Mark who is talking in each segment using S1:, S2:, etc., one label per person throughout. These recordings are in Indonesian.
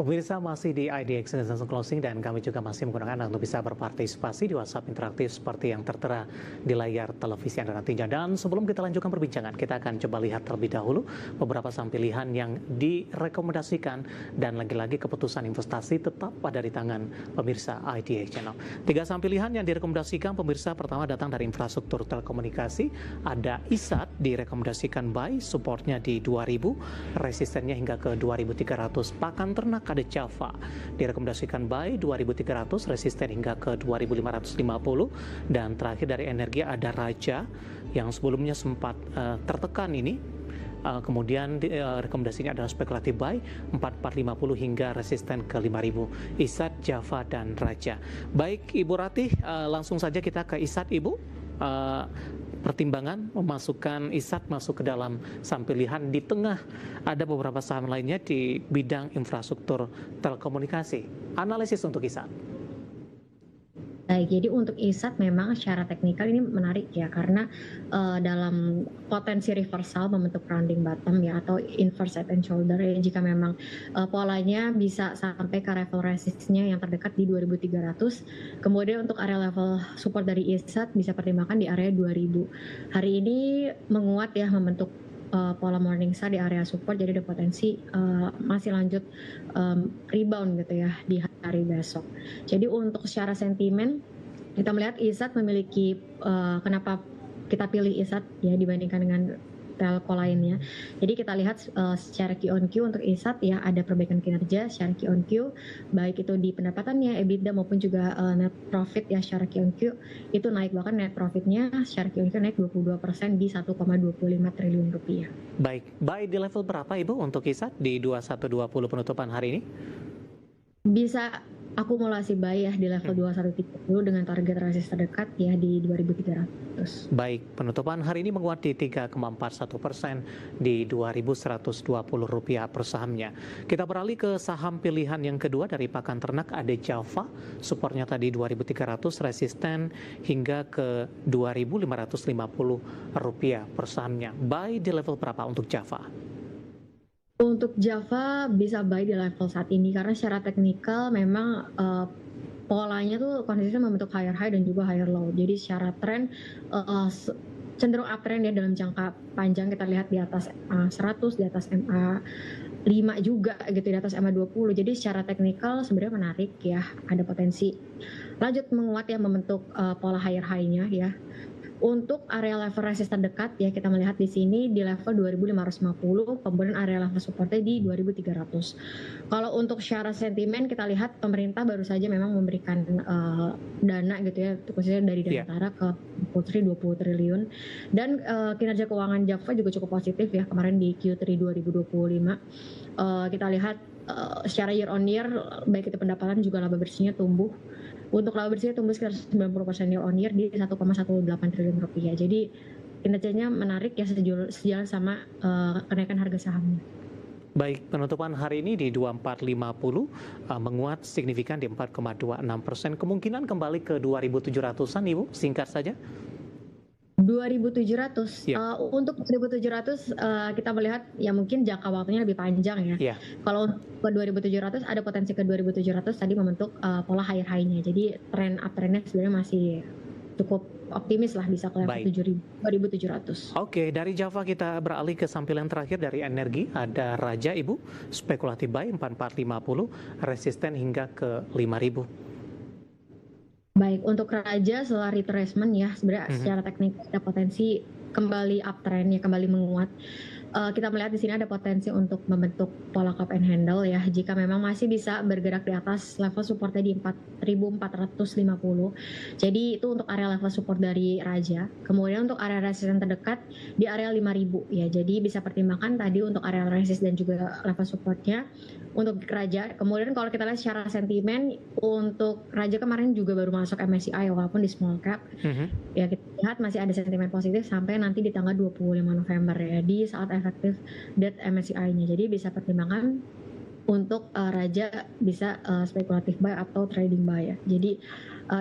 S1: Pemirsa masih di IDX International Closing dan kami juga masih menggunakan Anda untuk bisa berpartisipasi di WhatsApp interaktif seperti yang tertera di layar televisi Anda nantinya. Dan sebelum kita lanjutkan perbincangan, kita akan coba lihat terlebih dahulu beberapa saham pilihan yang direkomendasikan dan lagi-lagi keputusan investasi tetap pada di tangan pemirsa IDX Channel. 3 saham pilihan yang direkomendasikan pemirsa pertama datang dari infrastruktur telekomunikasi. Ada ISAT direkomendasikan buy, supportnya di 2000, resistennya hingga ke 2300. Pakan ternak ada Java direkomendasikan buy 2300, resisten hingga ke 2550, dan terakhir dari energi ada Raja yang sebelumnya sempat tertekan ini. Kemudian rekomendasinya adalah spekulatif buy 4450 hingga resisten ke 5000. ISAT, Java, dan Raja. Baik Ibu Ratih, langsung saja kita ke ISAT Ibu. Pertimbangan memasukkan ISAT masuk ke dalam saham pilihan di tengah ada beberapa saham lainnya di bidang infrastruktur telekomunikasi. Analisis untuk ISAT.
S2: Baik, jadi untuk ISAT memang secara teknikal ini menarik ya, karena dalam potensi reversal membentuk rounding bottom ya, atau inverse head and shoulder ya, jika memang polanya bisa sampai ke level resistnya yang terdekat di 2300. Kemudian untuk area level support dari ISAT bisa pertimbangkan di area 2000. Hari ini menguat ya, membentuk pola Morningstar di area support, jadi ada potensi masih lanjut rebound gitu ya di hari besok. Jadi untuk secara sentimen kita melihat ISAT memiliki kenapa kita pilih ISAT ya dibandingkan dengan telco lainnya. Jadi kita lihat secara Q on Q untuk ISAT ya, ada perbaikan kinerja secara Q on Q, baik itu di pendapatannya, EBITDA maupun juga net profit ya secara Q on Q itu naik, bahkan net profitnya secara Q on Q naik 22% di 1,25 triliun rupiah.
S1: Baik, buy di level berapa Ibu untuk ISAT di 2120 penutupan hari ini?
S2: Bisa akumulasi buy ya di level 2130 dengan target resisten terdekat ya di 2300.
S1: Baik, penutupan hari ini menguat di 3,41% di Rp2.120 per sahamnya. Kita beralih ke saham pilihan yang kedua dari pakan ternak, ada Java, supportnya tadi 2.300, resisten hingga ke Rp2.550 per sahamnya. Buy di level berapa untuk Java?
S2: Untuk Java bisa buy di level saat ini karena secara teknikal memang polanya tuh konsisten membentuk higher high dan juga higher low. Jadi secara tren cenderung uptrend ya dalam jangka panjang. Kita lihat di atas MA 100, di atas MA 5 juga gitu, di atas MA 20. Jadi secara teknikal sebenarnya menarik ya, ada potensi lanjut menguat ya, membentuk pola higher high-nya ya. Untuk area level resisten terdekat ya, kita melihat di sini di level 2550, kemudian area level supportnya di 2300. Kalau untuk secara sentimen kita lihat pemerintah baru saja memang memberikan dana gitu ya, khususnya dari Danantara ke Putri 20 triliun, dan kinerja keuangan Java juga cukup positif ya kemarin di Q3 2025. Kita lihat secara year on year baik itu pendapatan juga laba bersihnya tumbuh. Untuk laba bersihnya tumbuh sekitar 90% year on year di 1,18 triliun rupiah. Jadi kinerjanya menarik ya, sejalan sama kenaikan harga sahamnya.
S1: Baik, penutupan hari ini di 2450 menguat signifikan di 4,26%. Kemungkinan kembali ke 2700-an Ibu, singkat saja.
S2: 2700. Untuk 2700 kita melihat ya mungkin jangka waktunya lebih panjang ya. Kalau ke 2700 ada potensi ke 2700 tadi membentuk pola higher high-nya. Jadi tren uptrendnya sebenarnya masih cukup optimis lah, bisa ke level 2700.
S1: Oke, dari Java kita beralih ke sampilan terakhir dari energi, ada Raja Ibu, spekulatif buy 4450, resisten hingga ke 5000.
S2: Baik, untuk Raja setelah retracement ya, sebenarnya secara teknik ada potensi kembali uptrend ya, kembali menguat. Kita melihat di sini ada potensi untuk membentuk pola cup and handle ya, jika memang masih bisa bergerak di atas level supportnya di 4450. Jadi itu untuk area level support dari Raja. Kemudian untuk area resisten terdekat di area 5000 ya. Jadi bisa pertimbangkan tadi untuk area resist dan juga level supportnya untuk Raja. Kemudian kalau kita lihat secara sentimen untuk Raja kemarin juga baru masuk MSCI walaupun di small cap. Ya kita lihat masih ada sentimen positif sampai nanti di tanggal 25 November ya, di saat efektif date MSCI-nya. Jadi bisa pertimbangan untuk Raja bisa spekulatif buy atau trading buy ya. Jadi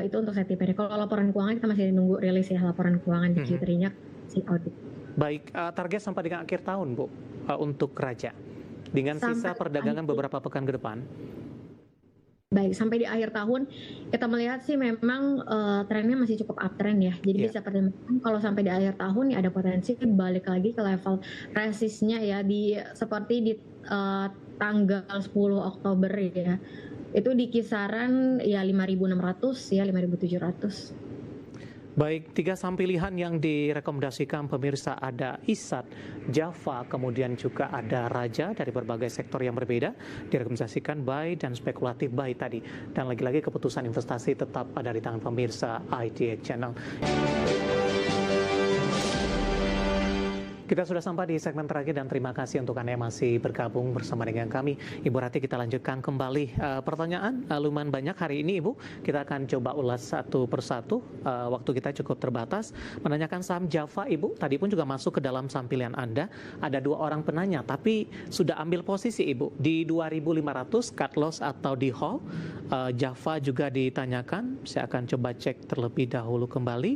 S2: itu untuk sentimennya. Kalau laporan keuangan kita masih nunggu rilis ya, laporan keuangan di Q3-nya si audit.
S1: Baik, target sampai dengan akhir tahun Bu untuk Raja. dengan sisa
S2: sampai
S1: perdagangan
S2: akhir
S1: beberapa pekan ke depan?
S2: Baik, sampai di akhir tahun kita melihat sih memang, trennya masih cukup uptrend ya. Jadi
S1: Iya.
S2: bisa pertimbangkan kalau sampai di akhir tahun ya ada potensi balik lagi ke level resistnya ya seperti di, tanggal 10 Oktober ya. Itu di kisaran ya 5.600 ya, 5.700.
S1: Baik, 3 saham pilihan yang direkomendasikan pemirsa ada ISAT, Java, kemudian juga ada Raja dari berbagai sektor yang berbeda. Direkomendasikan buy dan spekulatif buy tadi. Dan lagi-lagi keputusan investasi tetap ada di tangan pemirsa IDX Channel. Kita sudah sampai di segmen terakhir dan terima kasih untuk Anda yang masih bergabung bersama dengan kami. Ibu Rati, kita lanjutkan kembali pertanyaan lumayan banyak hari ini Ibu. Kita akan coba ulas satu persatu, waktu kita cukup terbatas. Menanyakan saham Java Ibu, tadi pun juga masuk ke dalam saham pilihan Anda. Ada 2 orang penanya, tapi sudah ambil posisi Ibu di 2.500 cut loss atau di hold. Java juga ditanyakan, saya akan coba cek terlebih dahulu kembali.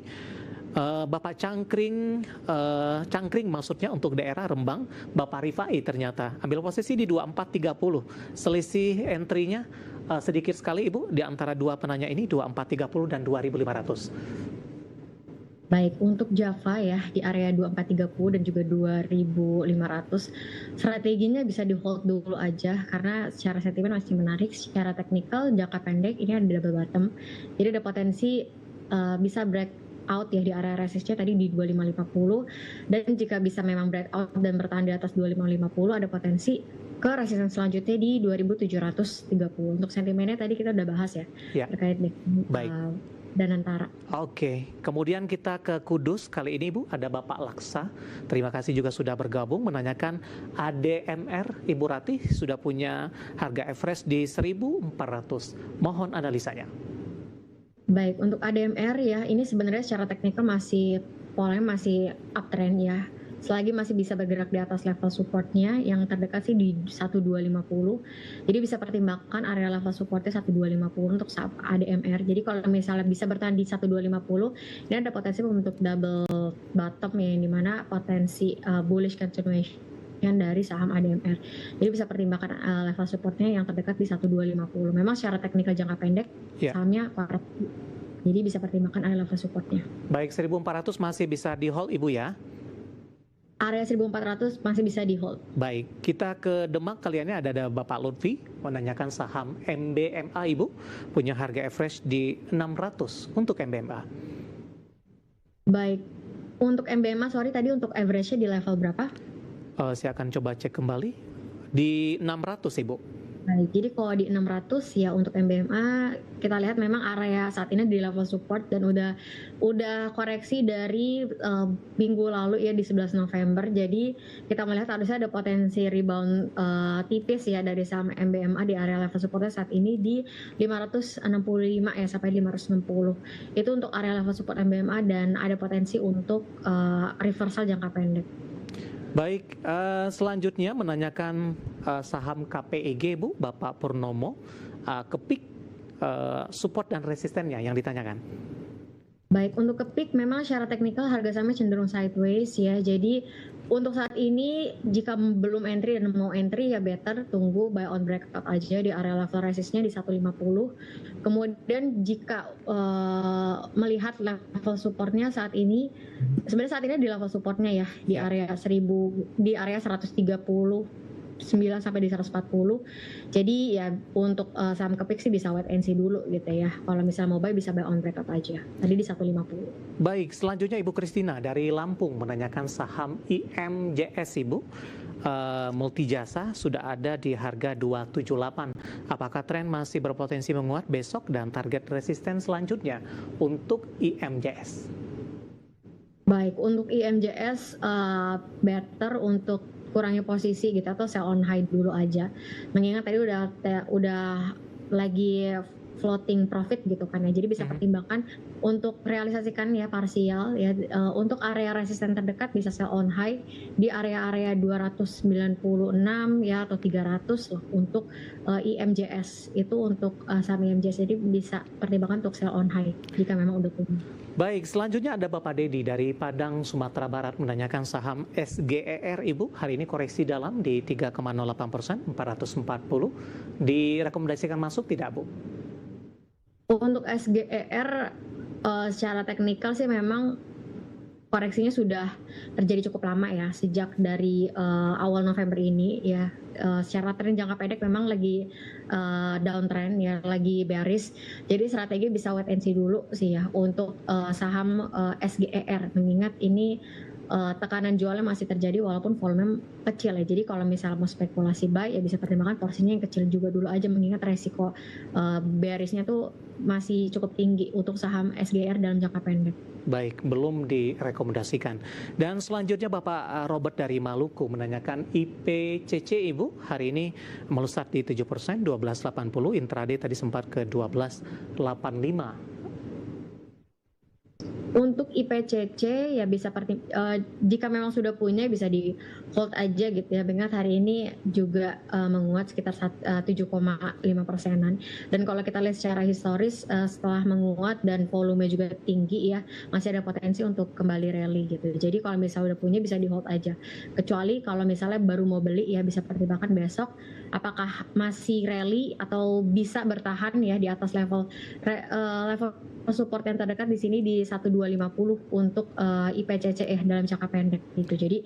S1: Bapak Cangkring maksudnya untuk daerah Rembang, Bapak Rifai ternyata ambil posisi di 2430. Selisih entry-nya sedikit sekali Ibu di antara 2 penanya ini, 2430 dan 2500.
S2: Baik, untuk Java ya di area 2430 dan juga 2500, strateginya bisa di hold dulu aja karena secara sentimen masih menarik. Secara teknikal jangka pendek ini ada double bottom, jadi ada potensi bisa break out ya di area resistnya tadi di 2550, dan jika bisa memang break out dan bertahan di atas 2550 ada potensi ke resistance selanjutnya di 2730. Untuk sentimennya tadi kita udah bahas ya,
S1: Ya,
S2: terkait
S1: baik.
S2: Danantara.
S1: Oke, kemudian kita ke Kudus kali ini Ibu, ada Bapak Laksa. Terima kasih juga sudah bergabung menanyakan ADMR. Ibu Rati sudah punya harga average di 1.400. Mohon analisanya.
S2: Baik, untuk ADMR ya, ini sebenarnya secara teknikal polanya masih uptrend ya. Selagi masih bisa bergerak di atas level supportnya, yang terdekat sih di 1250. Jadi bisa pertimbangkan area level supportnya 1250 untuk saham ADMR. Jadi kalau misalnya bisa bertahan di 1250, ini ada potensi membentuk double bottom ya, yang dimana potensi bullish continuation dari saham ADMR. Jadi bisa pertimbangkan level supportnya yang terdekat di 1250. Memang secara teknikal jangka pendek sahamnya koreksi. Jadi bisa pertimbangkan area level supportnya.
S1: Baik, 1.400 masih bisa di hold Ibu ya?
S2: Area 1.400 masih bisa di hold.
S1: Baik, kita ke Demak kali ini ada Bapak Lutfi menanyakan saham MBMA Ibu, punya harga average di 600 untuk MBMA.
S2: Baik, untuk MBMA tadi untuk average-nya di level berapa?
S1: Saya akan coba cek kembali di 600 Ibu.
S2: Baik, jadi kalau di 600 ya untuk MBMA kita lihat memang area saat ini di level support dan udah koreksi dari minggu lalu ya di 11 November. Jadi kita melihat harusnya ada potensi rebound tipis ya dari saham MBMA di area level supportnya saat ini di 565 ya sampai 560. Itu untuk area level support MBMA dan ada potensi untuk reversal jangka pendek.
S1: Baik, selanjutnya menanyakan saham KPEG Bu, Bapak Purnomo, kepik support dan resistennya yang ditanyakan.
S2: Baik, untuk kepik memang secara teknikal harga sahamnya cenderung sideways ya. Jadi untuk saat ini jika belum entry dan mau entry ya better tunggu buy on breakout aja di area level resistnya di 150. Kemudian jika melihat level supportnya saat ini, sebenarnya saat ini di level supportnya ya di area 139 sampai di 140. Jadi ya untuk saham kepik sih bisa wait and see dulu gitu ya. Kalau misalnya mau buy bisa buy on breakout aja. Tadi di 150.
S1: Baik, selanjutnya Ibu Kristina dari Lampung menanyakan saham IMJS Ibu. Multijasa sudah ada di harga 278. Apakah tren masih berpotensi menguat besok dan target resisten selanjutnya untuk IMJS?
S2: Baik, untuk IMJS better untuk kurangi posisi gitu atau sell on high dulu aja. Mengingat tadi udah lagi floating profit gitu kan ya. Jadi bisa pertimbangkan untuk realisasikan ya parsial ya, untuk area resisten terdekat bisa sell on high di area-area 296 ya atau 300 lah untuk IMJS itu untuk saham IMJS, jadi bisa pertimbangkan untuk sell on high jika memang udah turun.
S1: Baik, selanjutnya ada Bapak Dedi dari Padang, Sumatera Barat menanyakan saham SGER, Ibu. Hari ini koreksi dalam di 3,08%, 440. Direkomendasikan masuk tidak, Bu?
S2: Untuk SGER secara teknikal sih memang koreksinya sudah terjadi cukup lama ya, sejak dari awal November ini ya. Secara tren jangka pendek memang lagi downtrend ya, lagi bearish. Jadi strategi bisa wait and see dulu sih ya untuk saham SGER, mengingat ini tekanan jualnya masih terjadi walaupun volume kecil ya. Jadi kalau misalnya mau spekulasi buy ya bisa pertimbangkan porsinya yang kecil juga dulu aja, mengingat resiko bearishnya tuh masih cukup tinggi untuk saham SGR dalam jangka pendek.
S1: Baik, belum direkomendasikan. Dan selanjutnya Bapak Robert dari Maluku menanyakan IPCC, Ibu. Hari ini melesat di 7%, 12,80. Intraday tadi sempat ke 12,85.
S2: Untuk IPCC ya bisa jika memang sudah punya bisa di hold aja gitu ya, mengingat hari ini juga menguat sekitar 7,5%-an. Dan kalau kita lihat secara historis setelah menguat dan volume juga tinggi ya, masih ada potensi untuk kembali rally gitu. Jadi kalau misalnya udah punya bisa di hold aja. Kecuali kalau misalnya baru mau beli ya bisa pertimbangkan besok apakah masih rally atau bisa bertahan ya di atas level support yang terdekat di sini di 1250 untuk IPCC dalam jangka pendek gitu. Jadi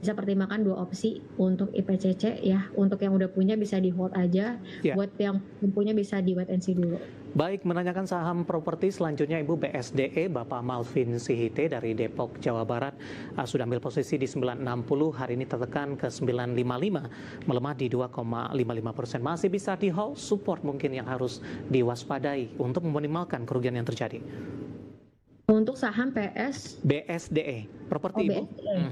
S2: bisa pertimbangkan dua opsi untuk IPCC ya. Untuk yang udah punya bisa di hold aja, buat yang belum punya bisa di wait and see dulu.
S1: Baik, menanyakan saham properti selanjutnya Ibu BSDE, Bapak Malvin Sihite dari Depok, Jawa Barat, sudah ambil posisi di 960, hari ini tertekan ke 955, melemah di 2,55%. Masih bisa di hold, support mungkin yang harus diwaspadai untuk meminimalkan kerugian yang terjadi.
S2: Untuk saham
S1: BSDE, properti Ibu.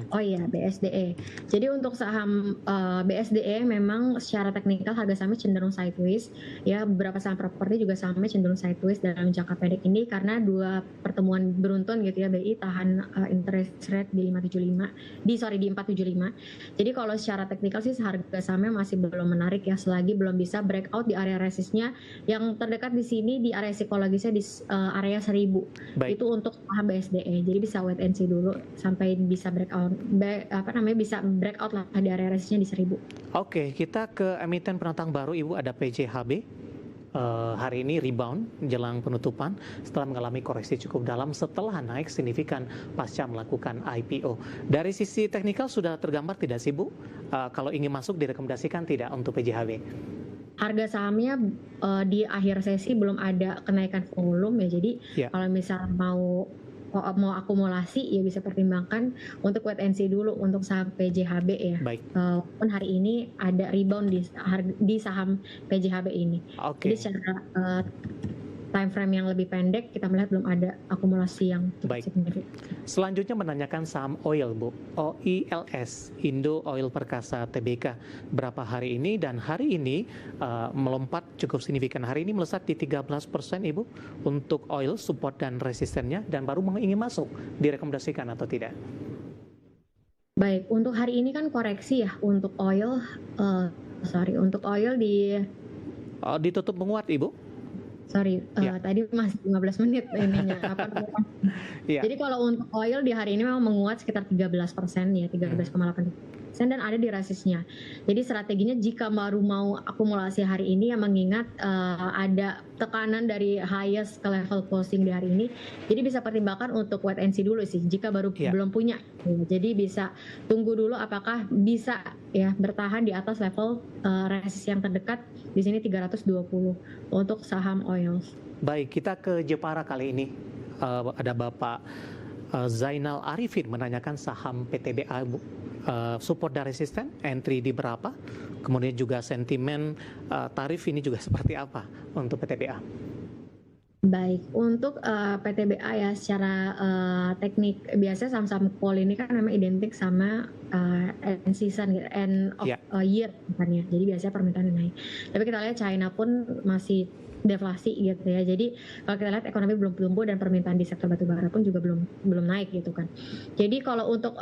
S2: Oh iya, BSDE. Jadi untuk saham BSDE memang secara teknikal harga sahamnya cenderung sideways. Ya, beberapa saham properti juga sahamnya cenderung sideways dalam jangka pendek ini karena dua pertemuan beruntun gitu ya. BI tahan interest rate di 475. Jadi kalau secara teknikal sih harga sahamnya masih belum menarik ya, selagi belum bisa breakout di area resistnya yang terdekat di sini di area psikologisnya di area 1000.
S1: Baik.
S2: Itu untuk saham BSDE. Jadi bisa wait and see dulu sampai bisa bisa breakout lah di area resistnya di 1000.
S1: Oke, kita ke emiten penantang baru Ibu, ada PJHB. Hari ini rebound jelang penutupan setelah mengalami koreksi cukup dalam setelah naik signifikan pasca melakukan IPO. Dari sisi teknikal sudah tergambar tidak sih Bu? Kalau ingin masuk direkomendasikan tidak untuk PJHB?
S2: Harga sahamnya di akhir sesi belum ada kenaikan volume ya, jadi kalau misalnya mau akumulasi ya bisa pertimbangkan untuk wait and see dulu untuk saham PJHB ya.
S1: Baik.
S2: Walaupun hari ini ada rebound di saham PJHB ini. Jadi secara time frame yang lebih pendek kita melihat belum ada akumulasi yang signifikan.
S1: Selanjutnya menanyakan saham oil Bu, OILS, Indo Oil Perkasa Tbk, berapa hari ini, dan hari ini melompat cukup signifikan. Hari ini melesat di 13% Ibu untuk oil, support dan resistennya, dan baru ingin masuk, direkomendasikan atau tidak?
S2: Baik, untuk hari ini kan koreksi ya untuk oil, untuk oil
S1: ditutup menguat Ibu.
S2: Tadi masih 15 menit ininya. Jadi kalau untuk oil di hari ini memang menguat sekitar 13% ya, 13,8%, dan ada di resistnya. Jadi strateginya jika baru mau akumulasi hari ini yang mengingat ada tekanan dari highest ke level closing di hari ini, jadi bisa pertimbangkan untuk wait and see dulu sih jika baru belum punya. Jadi bisa tunggu dulu apakah bisa ya bertahan di atas level resist yang terdekat di sini 320 untuk saham oil.
S1: Baik, kita ke Jepara kali ini. Ada Bapak Zainal Arifin menanyakan saham PTBA Bu. Support dan resisten, entry di berapa? Kemudian juga sentimen tarif ini juga seperti apa untuk PTBA?
S2: Baik, untuk PTBA ya secara teknik biasanya saham-saham call ini kan memang identik sama end season, end of year kan ya. Jadi biasanya permintaan naik. Tapi kita lihat China pun masih deflasi gitu ya. Jadi kalau kita lihat ekonomi belum tumbuh dan permintaan di sektor batubara pun juga belum naik gitu kan. Jadi kalau untuk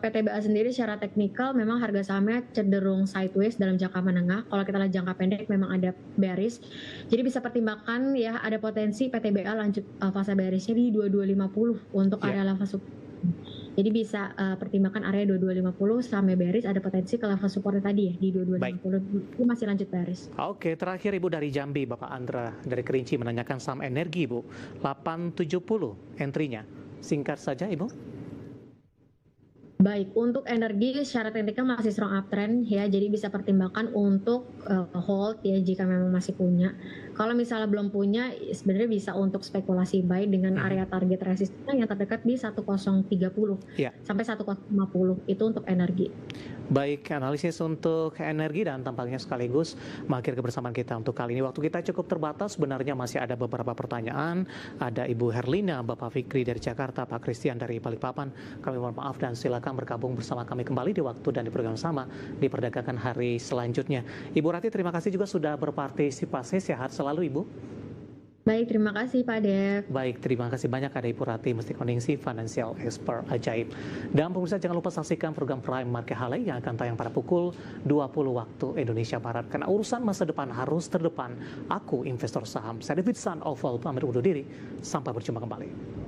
S2: PTBA sendiri secara teknikal memang harga sahamnya cenderung sideways dalam jangka menengah. Kalau kita lihat jangka pendek memang ada bearish. Jadi bisa pertimbangkan ya ada potensi PTBA lanjut fase bearishnya di 2250 untuk area level support. Jadi bisa pertimbangkan area 2250 sampai bearish, ada potensi ke level support tadi ya di 2250. Itu masih lanjut bearish.
S1: Oke, terakhir Ibu dari Jambi, Bapak Andra dari Kerinci menanyakan saham energi, Bu. 870 entry-nya. Singkat saja, Ibu.
S2: Baik, untuk energi secara teknikal masih strong uptrend ya, jadi bisa pertimbangkan untuk hold ya jika memang masih punya. Kalau misalnya belum punya, sebenarnya bisa untuk spekulasi buy dengan area target resistnya yang terdekat di 1030 sampai 1050 itu untuk energi.
S1: Baik, analisis untuk energi dan tampaknya sekaligus mengakhiri kebersamaan kita untuk kali ini. Waktu kita cukup terbatas, sebenarnya masih ada beberapa pertanyaan. Ada Ibu Herlina, Bapak Fikri dari Jakarta, Pak Christian dari Balikpapan. Kami mohon maaf dan silakan bergabung bersama kami kembali di waktu dan di program sama di perdagangan hari selanjutnya. Ibu Rati, terima kasih juga sudah berpartisipasi. Sehat selalu, Ibu.
S2: Baik, terima kasih Pak Dev.
S1: Baik, terima kasih banyak ada Ibu Rati Mustikoningsih, Financial Expert Ajaib. Dan pemirsa jangan lupa saksikan program Prime Market Halai yang akan tayang pada pukul 20 waktu Indonesia Barat. Karena urusan masa depan harus terdepan. Aku investor saham. Saya David San Oval pamit undur diri. Sampai berjumpa kembali.